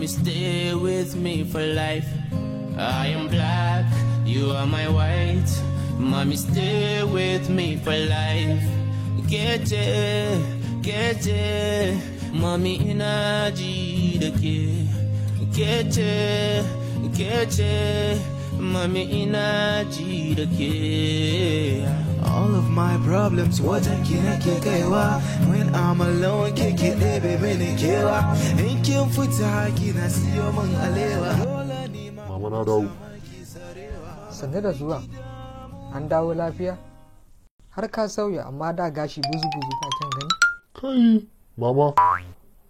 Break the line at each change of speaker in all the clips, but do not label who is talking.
Mommy, stay with me for life. I am black, you are my white. Mommy, stay with me for life. Get it, mommy ina ji da ke. Get it, mommy ina ji da ke.
All of my problems wajen ki nake kaiwa. When I'm alone kike ɗebe mini kewa. In kin fita kina siyo min alewa.
Mama na dawo.
Sanne da zuwa. An dawo lafiya? Har ka sauya amma da gashi buzu-buzu ba kyan gani?
Kai, mama,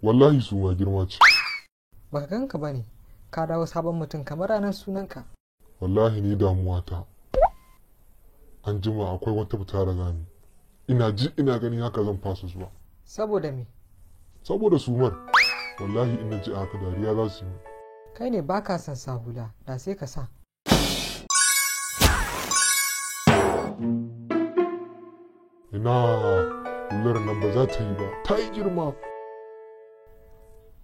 wallahi su ma girma ce.
Baka ganka bane, ka dawo sabon mutum kamar ranar sunanka.
Wallahi ni damuwa ta. An jima akwai wata fita da gani. Ina ji ina gani haka zan fasa zuwa.
Saboda me?
Saboda sumar. Wallahi ina ji haka dariya za su yi.
Kai ne baka son sa hula, da sai ka sa.
Ina hular nan ba za ta yi ba, ta yi girma.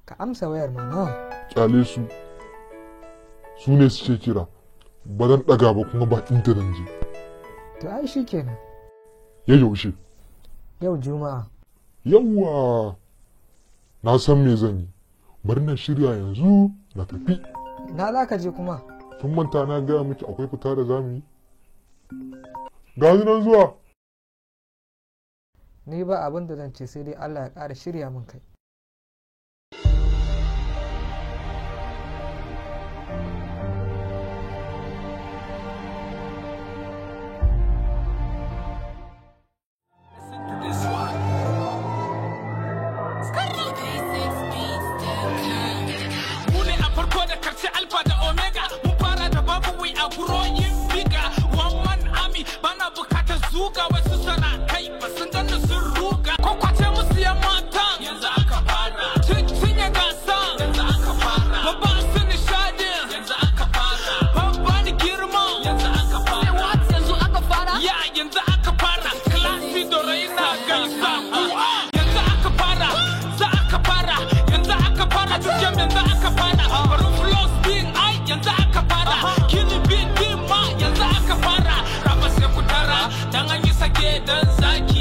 Ka amsa wayar mana.
Kyale su. Su ne suke kira. Ba zan ɗaga ba kuma ba inda zan je.
To ai shi kenan.
Ya yaushe.
Yau Juma'a.
Yawwa. Na san me zan yi. Bari na shirya yanzu na tafi.
Na za ka je kuma?
Tun manta na gaya miki akwai fita da zamu yi. Ga nan zuwa.
Ni ba abin da zan ce sai dai Allah ya ƙara shirya min kai.
Zuga wasu sana kai ba sun ganda sun ruga ko kwace musu yan mata yanzu aka fara sun ya gasa yanzu aka fara babba su nishadin yanzu aka fara babba ni girma yanzu aka fara yanzu aka fara ya yanzu aka fara klasi da raina gaisa yanzu aka fara za aka fara yanzu aka fara cikin yanzu aka fara barin flows din ai yanzu aka fara kini bin din ma yanzu aka fara raba sai ku tara dan an yi sake dan zaki